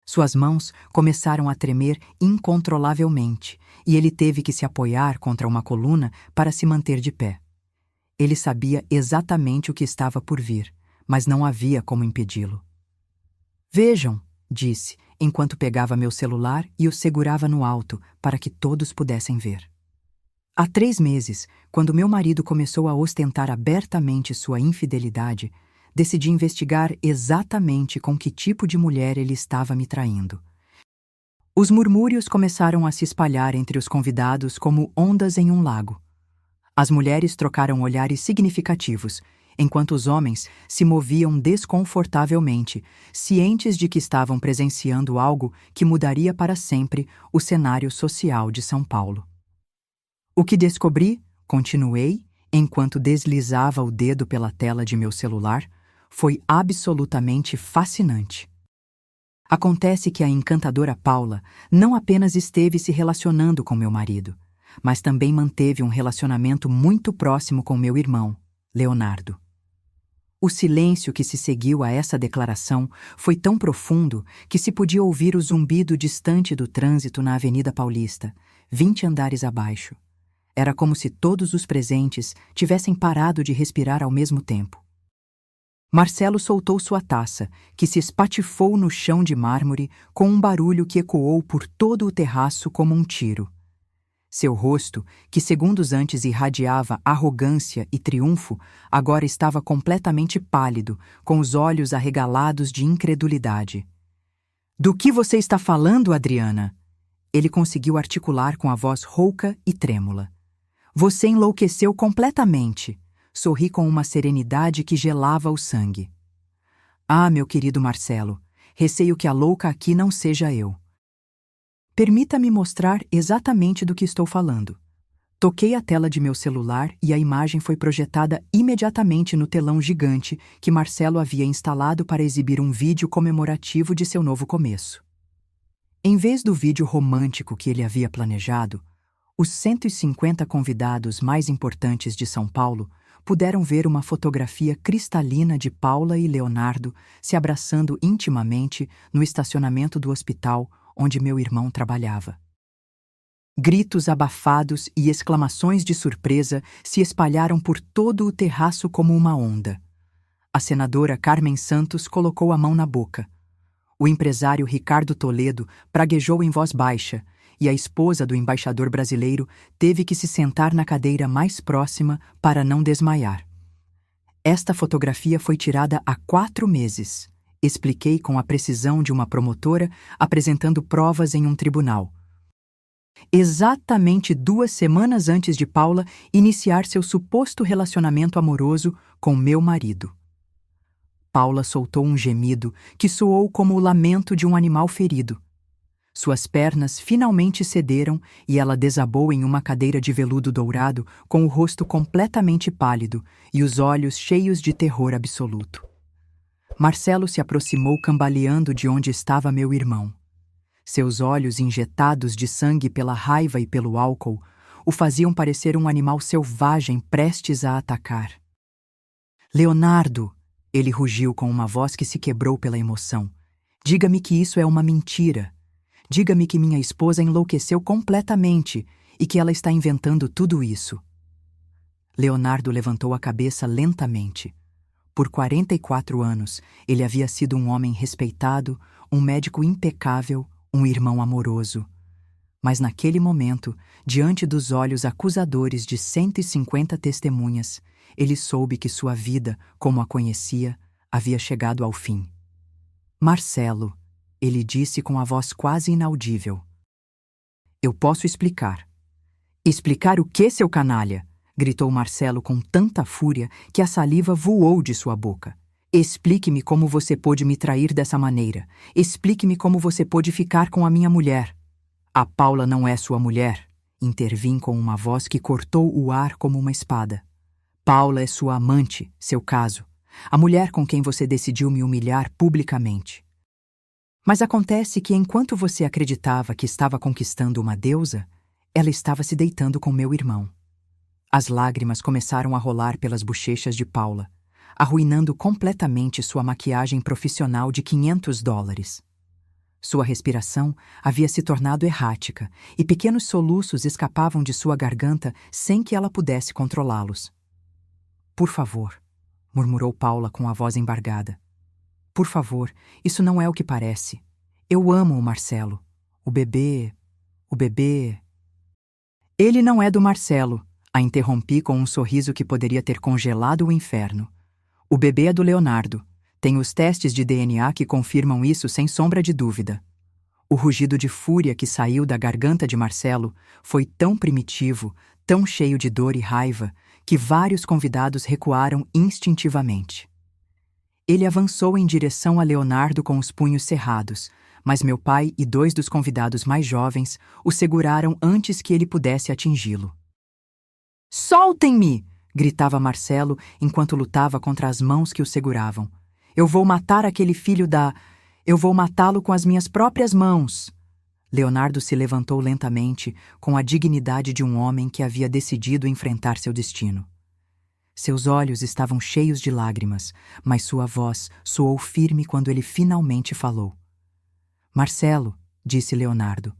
Suas mãos começaram a tremer incontrolavelmente e ele teve que se apoiar contra uma coluna para se manter de pé. Ele sabia exatamente o que estava por vir, mas não havia como impedi-lo. Vejam, disse, enquanto pegava meu celular e o segurava no alto para que todos pudessem ver. Há 3 meses, quando meu marido começou a ostentar abertamente sua infidelidade, decidi investigar exatamente com que tipo de mulher ele estava me traindo. Os murmúrios começaram a se espalhar entre os convidados como ondas em um lago. As mulheres trocaram olhares significativos, enquanto os homens se moviam desconfortavelmente, cientes de que estavam presenciando algo que mudaria para sempre o cenário social de São Paulo. O que descobri, continuei, enquanto deslizava o dedo pela tela de meu celular, foi absolutamente fascinante. Acontece que a encantadora Paula não apenas esteve se relacionando com meu marido, mas também manteve um relacionamento muito próximo com meu irmão, Leonardo. O silêncio que se seguiu a essa declaração foi tão profundo que se podia ouvir o zumbido distante do trânsito na Avenida Paulista, 20 andares abaixo. Era como se todos os presentes tivessem parado de respirar ao mesmo tempo. Marcelo soltou sua taça, que se espatifou no chão de mármore com um barulho que ecoou por todo o terraço como um tiro. Seu rosto, que segundos antes irradiava arrogância e triunfo, agora estava completamente pálido, com os olhos arregalados de incredulidade. "Do que você está falando, Adriana?" Ele conseguiu articular com a voz rouca e trêmula. "Você enlouqueceu completamente." Sorri com uma serenidade que gelava o sangue. "Ah, meu querido Marcelo, receio que a louca aqui não seja eu." Permita-me mostrar exatamente do que estou falando. Toquei a tela de meu celular e a imagem foi projetada imediatamente no telão gigante que Marcelo havia instalado para exibir um vídeo comemorativo de seu novo começo. Em vez do vídeo romântico que ele havia planejado, os 150 convidados mais importantes de São Paulo puderam ver uma fotografia cristalina de Paula e Leonardo se abraçando intimamente no estacionamento do hospital onde meu irmão trabalhava. Gritos abafados e exclamações de surpresa se espalharam por todo o terraço como uma onda. A senadora Carmen Santos colocou a mão na boca. O empresário Ricardo Toledo praguejou em voz baixa, e a esposa do embaixador brasileiro teve que se sentar na cadeira mais próxima para não desmaiar. "Esta fotografia foi tirada há 4 meses", expliquei com a precisão de uma promotora apresentando provas em um tribunal. "Exatamente 2 semanas antes de Paula iniciar seu suposto relacionamento amoroso com meu marido." Paula soltou um gemido que soou como o lamento de um animal ferido. Suas pernas finalmente cederam e ela desabou em uma cadeira de veludo dourado com o rosto completamente pálido e os olhos cheios de terror absoluto. Marcelo se aproximou cambaleando de onde estava meu irmão. Seus olhos injetados de sangue pela raiva e pelo álcool o faziam parecer um animal selvagem prestes a atacar. "Leonardo!" Ele rugiu com uma voz que se quebrou pela emoção. "Diga-me que isso é uma mentira. Diga-me que minha esposa enlouqueceu completamente e que ela está inventando tudo isso." Leonardo levantou a cabeça lentamente. Por 44 anos, ele havia sido um homem respeitado, um médico impecável, um irmão amoroso. Mas naquele momento, diante dos olhos acusadores de 150 testemunhas, ele soube que sua vida, como a conhecia, havia chegado ao fim. "Marcelo", ele disse com a voz quase inaudível. "Eu posso explicar." "Explicar o quê, seu canalha?" gritou Marcelo com tanta fúria que a saliva voou de sua boca. "Explique-me como você pôde me trair dessa maneira. Explique-me como você pôde ficar com a minha mulher." "A Paula não é sua mulher", intervim com uma voz que cortou o ar como uma espada. "Paula é sua amante, seu caso. A mulher com quem você decidiu me humilhar publicamente. Mas acontece que enquanto você acreditava que estava conquistando uma deusa, ela estava se deitando com meu irmão." As lágrimas começaram a rolar pelas bochechas de Paula, arruinando completamente sua maquiagem profissional de $500. Sua respiração havia se tornado errática e pequenos soluços escapavam de sua garganta sem que ela pudesse controlá-los. "Por favor", murmurou Paula com a voz embargada. "Por favor, isso não é o que parece. Eu amo o Marcelo. O bebê... Ele não é do Marcelo", a interrompi com um sorriso que poderia ter congelado o inferno. "O bebê é do Leonardo. Tem os testes de DNA que confirmam isso sem sombra de dúvida." O rugido de fúria que saiu da garganta de Marcelo foi tão primitivo, tão cheio de dor e raiva, que vários convidados recuaram instintivamente. Ele avançou em direção a Leonardo com os punhos cerrados, mas meu pai e 2 dos convidados mais jovens o seguraram antes que ele pudesse atingi-lo. "Soltem-me!" gritava Marcelo enquanto lutava contra as mãos que o seguravam. "Eu vou matar aquele filho da... Eu vou matá-lo com as minhas próprias mãos." Leonardo se levantou lentamente, com a dignidade de um homem que havia decidido enfrentar seu destino. Seus olhos estavam cheios de lágrimas, mas sua voz soou firme quando ele finalmente falou. "Marcelo", disse Leonardo,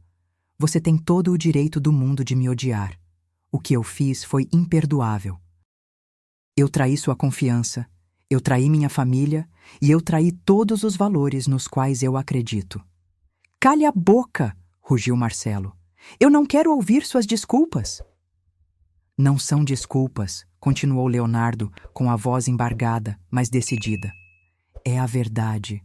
"você tem todo o direito do mundo de me odiar. O que eu fiz foi imperdoável. Eu traí sua confiança, Eu traí minha família e eu traí todos os valores nos quais eu acredito. Cale a boca, rugiu Marcelo. Eu não quero ouvir suas desculpas. Não são desculpas, continuou Leonardo com a voz embargada, mas decidida. É a verdade.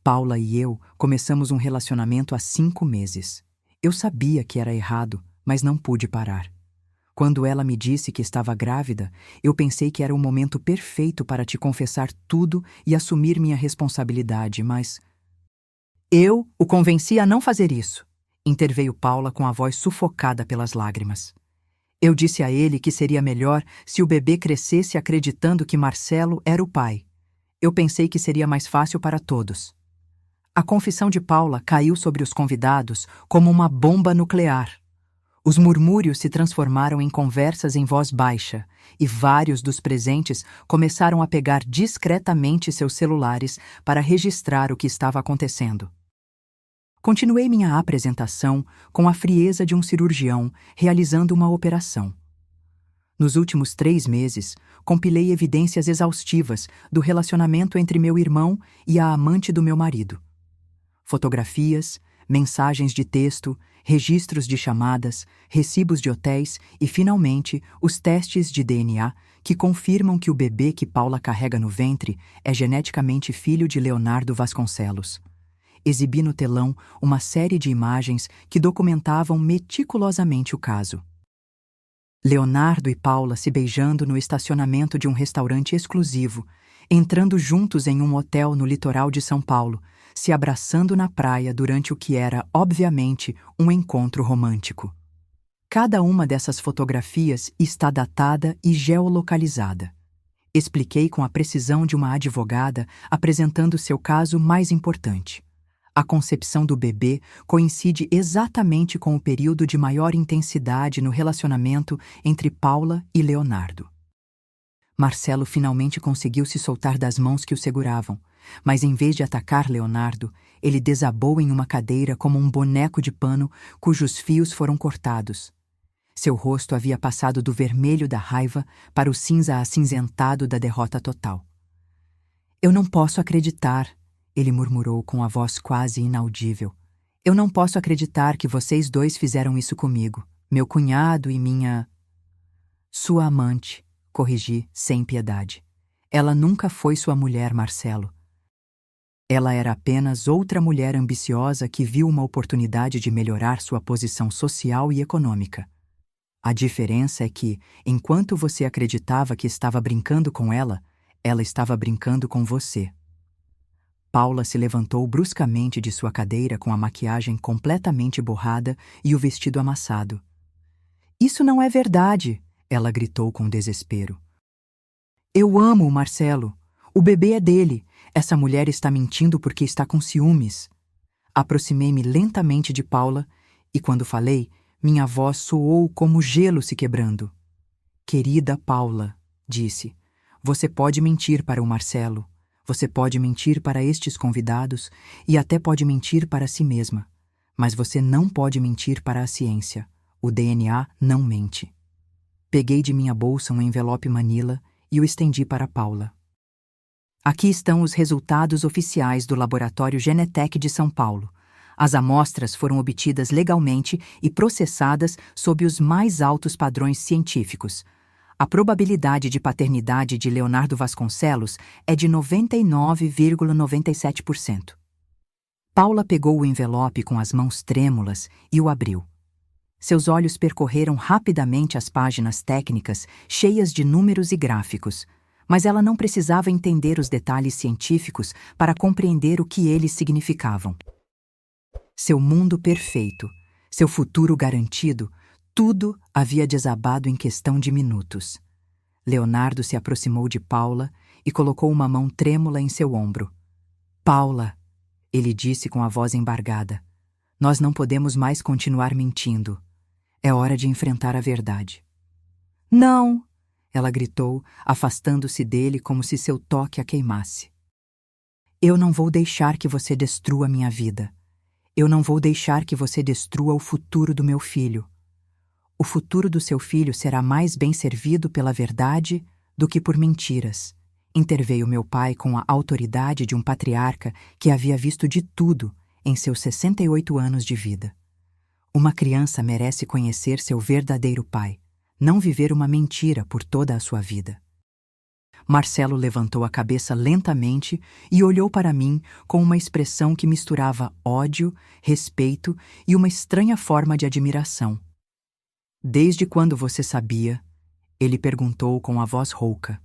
Paula e eu começamos um relacionamento há 5 meses. Eu sabia que era errado, mas não pude parar. Quando ela me disse que estava grávida, eu pensei que era o momento perfeito para te confessar tudo e assumir minha responsabilidade, mas... Eu o convenci a não fazer isso, interveio Paula com a voz sufocada pelas lágrimas. Eu disse a ele que seria melhor se o bebê crescesse acreditando que Marcelo era o pai. Eu pensei que seria mais fácil para todos. A confissão de Paula caiu sobre os convidados como uma bomba nuclear. Os murmúrios se transformaram em conversas em voz baixa, e vários dos presentes começaram a pegar discretamente seus celulares para registrar o que estava acontecendo. Continuei minha apresentação com a frieza de um cirurgião realizando uma operação. Nos últimos 3 meses, compilei evidências exaustivas do relacionamento entre meu irmão e a amante do meu marido. Fotografias, mensagens de texto, registros de chamadas, recibos de hotéis e, finalmente, os testes de DNA que confirmam que o bebê que Paula carrega no ventre é geneticamente filho de Leonardo Vasconcelos. Exibi no telão uma série de imagens que documentavam meticulosamente o caso. Leonardo e Paula se beijando no estacionamento de um restaurante exclusivo, entrando juntos em um hotel no litoral de São Paulo, se abraçando na praia durante o que era, obviamente, um encontro romântico. Cada uma dessas fotografias está datada e geolocalizada. Expliquei com a precisão de uma advogada apresentando seu caso mais importante. A concepção do bebê coincide exatamente com o período de maior intensidade no relacionamento entre Paula e Leonardo. Marcelo finalmente conseguiu se soltar das mãos que o seguravam, mas em vez de atacar Leonardo, ele desabou em uma cadeira como um boneco de pano cujos fios foram cortados. Seu rosto havia passado do vermelho da raiva para o cinza acinzentado da derrota total. Eu não posso acreditar, ele murmurou com a voz quase inaudível. Eu não posso acreditar que vocês dois fizeram isso comigo, meu cunhado e minha... Sua amante, corrigi sem piedade. Ela nunca foi sua mulher, Marcelo. Ela era apenas outra mulher ambiciosa que viu uma oportunidade de melhorar sua posição social e econômica. A diferença é que, enquanto você acreditava que estava brincando com ela estava brincando com você. Paula se levantou bruscamente de sua cadeira com a maquiagem completamente borrada e o vestido amassado. Isso não é verdade, ela gritou com desespero. Eu amo o Marcelo. O bebê é dele. Essa mulher está mentindo porque está com ciúmes. Aproximei-me lentamente de Paula e, quando falei, minha voz soou como gelo se quebrando. Querida Paula, disse, você pode mentir para o Marcelo. Você pode mentir para estes convidados e até pode mentir para si mesma. Mas você não pode mentir para a ciência. O DNA não mente. Peguei de minha bolsa um envelope Manila e o estendi para Paula. Aqui estão os resultados oficiais do Laboratório Genetec de São Paulo. As amostras foram obtidas legalmente e processadas sob os mais altos padrões científicos. A probabilidade de paternidade de Leonardo Vasconcelos é de 99,97%. Paula pegou o envelope com as mãos trêmulas e o abriu. Seus olhos percorreram rapidamente as páginas técnicas cheias de números e gráficos, mas ela não precisava entender os detalhes científicos para compreender o que eles significavam. Seu mundo perfeito, seu futuro garantido, tudo havia desabado em questão de minutos. Leonardo se aproximou de Paula e colocou uma mão trêmula em seu ombro. Paula, ele disse com a voz embargada, nós não podemos mais continuar mentindo. É hora de enfrentar a verdade. Não! Ela gritou, afastando-se dele como se seu toque a queimasse. Eu não vou deixar que você destrua minha vida. Eu não vou deixar que você destrua o futuro do meu filho. O futuro do seu filho será mais bem servido pela verdade do que por mentiras. Interveio meu pai com a autoridade de um patriarca que havia visto de tudo em seus 68 anos de vida. Uma criança merece conhecer seu verdadeiro pai, não viver uma mentira por toda a sua vida. Marcelo levantou a cabeça lentamente e olhou para mim com uma expressão que misturava ódio, respeito e uma estranha forma de admiração. Desde quando você sabia? Ele perguntou com a voz rouca.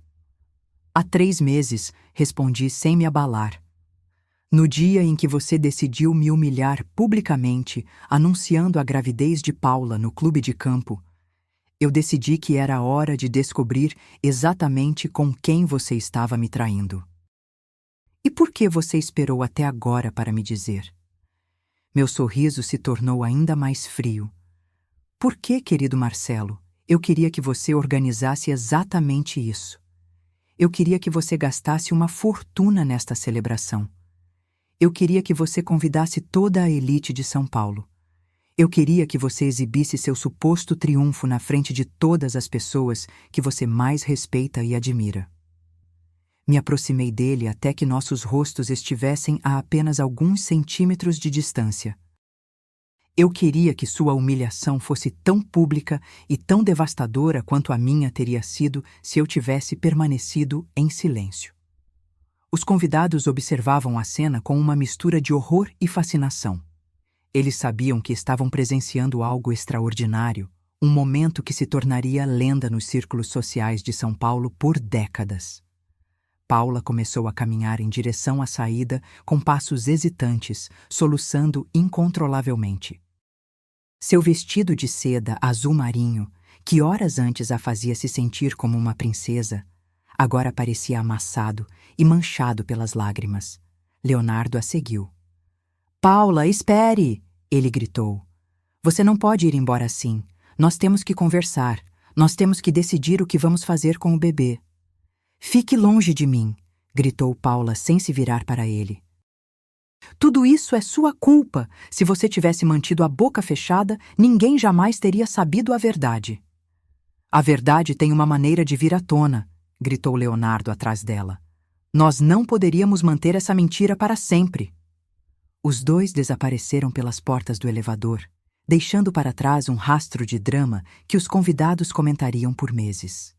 Há 3 meses, respondi sem me abalar. No dia em que você decidiu me humilhar publicamente, anunciando a gravidez de Paula no clube de campo, eu decidi que era hora de descobrir exatamente com quem você estava me traindo. E por que você esperou até agora para me dizer? Meu sorriso se tornou ainda mais frio. Por que, querido Marcelo, eu queria que você organizasse exatamente isso? Eu queria que você gastasse uma fortuna nesta celebração. Eu queria que você convidasse toda a elite de São Paulo. Eu queria que você exibisse seu suposto triunfo na frente de todas as pessoas que você mais respeita e admira. Me aproximei dele até que nossos rostos estivessem a apenas alguns centímetros de distância. Eu queria que sua humilhação fosse tão pública e tão devastadora quanto a minha teria sido se eu tivesse permanecido em silêncio. Os convidados observavam a cena com uma mistura de horror e fascinação. Eles sabiam que estavam presenciando algo extraordinário, um momento que se tornaria lenda nos círculos sociais de São Paulo por décadas. Paula começou a caminhar em direção à saída com passos hesitantes, soluçando incontrolavelmente. Seu vestido de seda azul marinho, que horas antes a fazia se sentir como uma princesa, agora parecia amassado e manchado pelas lágrimas. Leonardo a seguiu. Paula, espere! Ele gritou. Você não pode ir embora assim. Nós temos que conversar. Nós temos que decidir o que vamos fazer com o bebê. Fique longe de mim, gritou Paula sem se virar para ele. Tudo isso é sua culpa. Se você tivesse mantido a boca fechada, ninguém jamais teria sabido a verdade. A verdade tem uma maneira de vir à tona, gritou Leonardo atrás dela. Nós não poderíamos manter essa mentira para sempre. Os dois desapareceram pelas portas do elevador, deixando para trás um rastro de drama que os convidados comentariam por meses.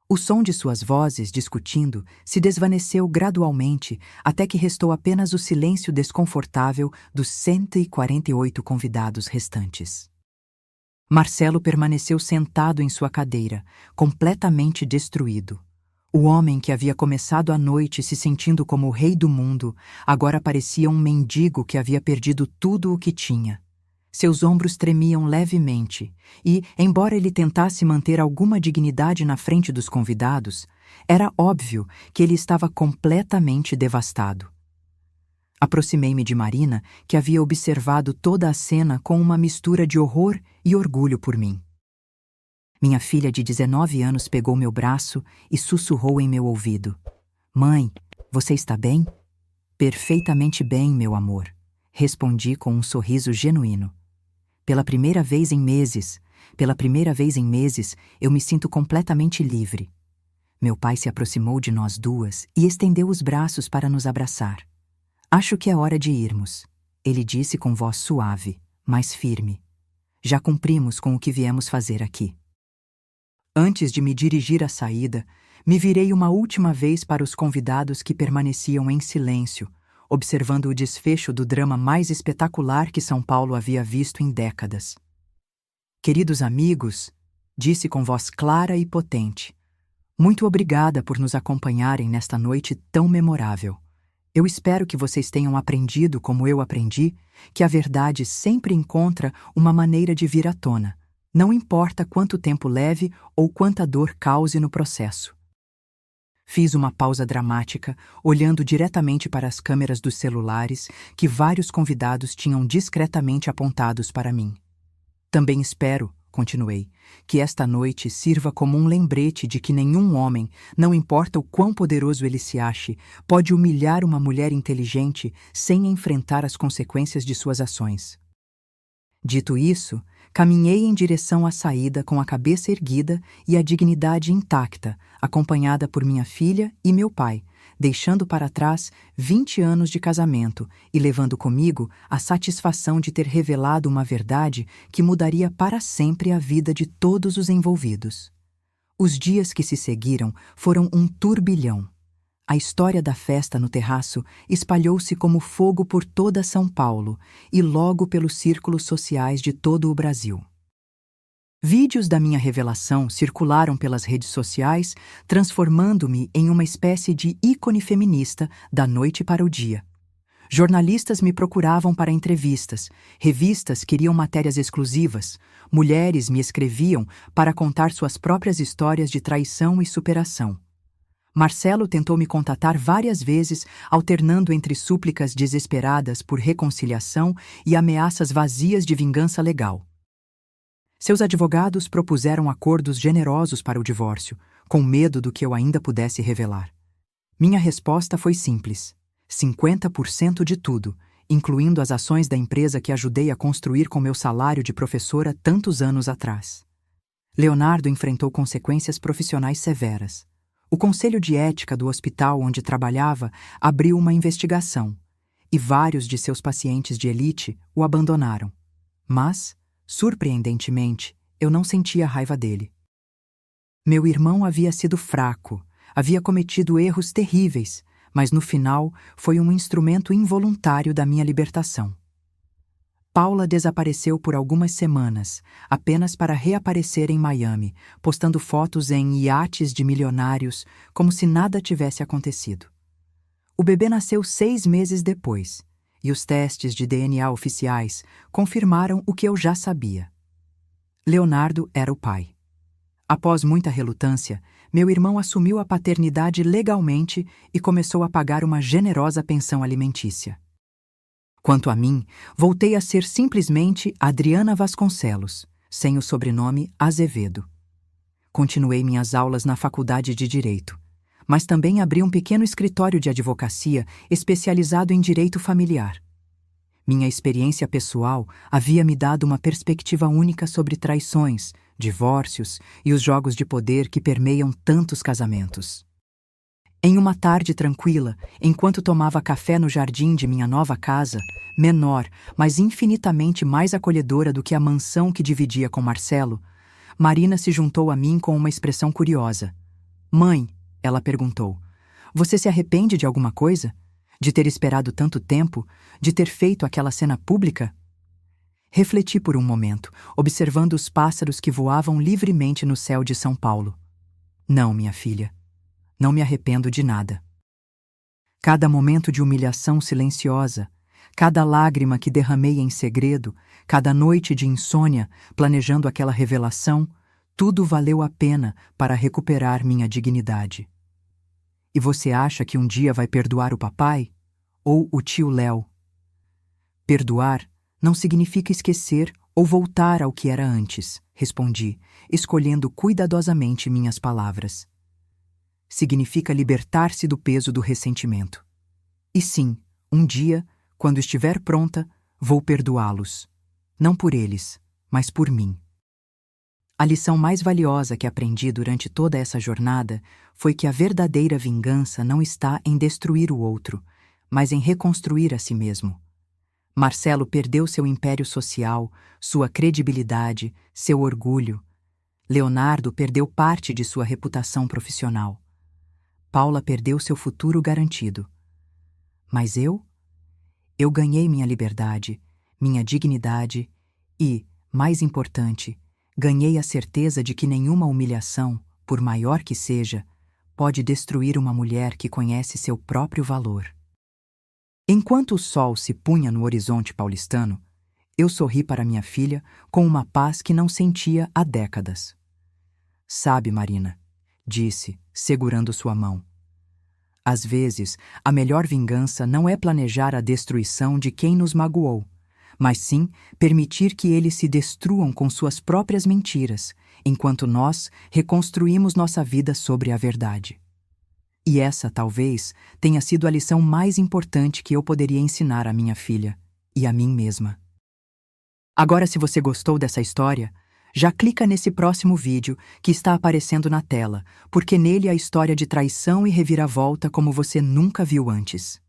O som de suas vozes discutindo se desvaneceu gradualmente até que restou apenas o silêncio desconfortável dos 148 convidados restantes. Marcelo permaneceu sentado em sua cadeira, completamente destruído. O homem que havia começado a noite se sentindo como o rei do mundo, agora parecia um mendigo que havia perdido tudo o que tinha. Seus ombros tremiam levemente e, embora ele tentasse manter alguma dignidade na frente dos convidados, era óbvio que ele estava completamente devastado. Aproximei-me de Marina, que havia observado toda a cena com uma mistura de horror e orgulho por mim. Minha filha de 19 anos pegou meu braço e sussurrou em meu ouvido. Mãe, você está bem? Perfeitamente bem, meu amor, respondi com um sorriso genuíno. Pela primeira vez em meses, eu me sinto completamente livre. Meu pai se aproximou de nós duas e estendeu os braços para nos abraçar. Acho que é hora de irmos, ele disse com voz suave, mas firme. Já cumprimos com o que viemos fazer aqui. Antes de me dirigir à saída, me virei uma última vez para os convidados que permaneciam em silêncio, observando o desfecho do drama mais espetacular que São Paulo havia visto em décadas. Queridos amigos, disse com voz clara e potente, muito obrigada por nos acompanharem nesta noite tão memorável. Eu espero que vocês tenham aprendido, como eu aprendi, que a verdade sempre encontra uma maneira de vir à tona. Não importa quanto tempo leve ou quanta dor cause no processo. Fiz uma pausa dramática, olhando diretamente para as câmeras dos celulares que vários convidados tinham discretamente apontados para mim. Também espero, continuei, que esta noite sirva como um lembrete de que nenhum homem, não importa o quão poderoso ele se ache, pode humilhar uma mulher inteligente sem enfrentar as consequências de suas ações. Dito isso, Caminhei em direção à saída com a cabeça erguida e a dignidade intacta, acompanhada por minha filha e meu pai, deixando para trás 20 anos de casamento e levando comigo a satisfação de ter revelado uma verdade que mudaria para sempre a vida de todos os envolvidos. Os dias que se seguiram foram um turbilhão. A história da festa no terraço espalhou-se como fogo por toda São Paulo e logo pelos círculos sociais de todo o Brasil. Vídeos da minha revelação circularam pelas redes sociais, transformando-me em uma espécie de ícone feminista da noite para o dia. Jornalistas me procuravam para entrevistas, revistas queriam matérias exclusivas, mulheres me escreviam para contar suas próprias histórias de traição e superação. Marcelo tentou me contatar várias vezes, alternando entre súplicas desesperadas por reconciliação e ameaças vazias de vingança legal. Seus advogados propuseram acordos generosos para o divórcio, com medo do que eu ainda pudesse revelar. Minha resposta foi simples: 50% de tudo, incluindo as ações da empresa que ajudei a construir com meu salário de professora tantos anos atrás. Leonardo enfrentou consequências profissionais severas. O Conselho de Ética do hospital onde trabalhava abriu uma investigação, e vários de seus pacientes de elite o abandonaram. Mas, surpreendentemente, eu não sentia raiva dele. Meu irmão havia sido fraco, havia cometido erros terríveis, mas no final foi um instrumento involuntário da minha libertação. Paula desapareceu por algumas semanas, apenas para reaparecer em Miami, postando fotos em iates de milionários, como se nada tivesse acontecido. O bebê nasceu 6 meses depois, e os testes de DNA oficiais confirmaram o que eu já sabia. Leonardo era o pai. Após muita relutância, meu irmão assumiu a paternidade legalmente e começou a pagar uma generosa pensão alimentícia. Quanto a mim, voltei a ser simplesmente Adriana Vasconcelos, sem o sobrenome Azevedo. Continuei minhas aulas na Faculdade de Direito, mas também abri um pequeno escritório de advocacia especializado em direito familiar. Minha experiência pessoal havia me dado uma perspectiva única sobre traições, divórcios e os jogos de poder que permeiam tantos casamentos. Em uma tarde tranquila, enquanto tomava café no jardim de minha nova casa, menor, mas infinitamente mais acolhedora do que a mansão que dividia com Marcelo, Marina se juntou a mim com uma expressão curiosa. "Mãe", ela perguntou, "você se arrepende de alguma coisa? De ter esperado tanto tempo? De ter feito aquela cena pública?" Refleti por um momento, observando os pássaros que voavam livremente no céu de São Paulo. "Não, minha filha. Não me arrependo de nada. Cada momento de humilhação silenciosa, cada lágrima que derramei em segredo, cada noite de insônia planejando aquela revelação, tudo valeu a pena para recuperar minha dignidade. E você acha que um dia vai perdoar o papai? Ou o tio Léo? Perdoar não significa esquecer ou voltar ao que era antes, respondi, escolhendo cuidadosamente minhas palavras. Significa libertar-se do peso do ressentimento. E sim, um dia, quando estiver pronta, vou perdoá-los. Não por eles, mas por mim. A lição mais valiosa que aprendi durante toda essa jornada foi que a verdadeira vingança não está em destruir o outro, mas em reconstruir a si mesmo. Marcelo perdeu seu império social, sua credibilidade, seu orgulho. Leonardo perdeu parte de sua reputação profissional. Paula perdeu seu futuro garantido. Mas eu? Eu ganhei minha liberdade, minha dignidade e, mais importante, ganhei a certeza de que nenhuma humilhação, por maior que seja, pode destruir uma mulher que conhece seu próprio valor. Enquanto o sol se punha no horizonte paulistano, eu sorri para minha filha com uma paz que não sentia há décadas. "Sabe, Marina", disse, segurando sua mão, "às vezes, a melhor vingança não é planejar a destruição de quem nos magoou, mas sim permitir que eles se destruam com suas próprias mentiras, enquanto nós reconstruímos nossa vida sobre a verdade." E essa, talvez, tenha sido a lição mais importante que eu poderia ensinar à minha filha e a mim mesma. Agora, se você gostou dessa história, já clica nesse próximo vídeo que está aparecendo na tela, porque nele há história de traição e reviravolta como você nunca viu antes.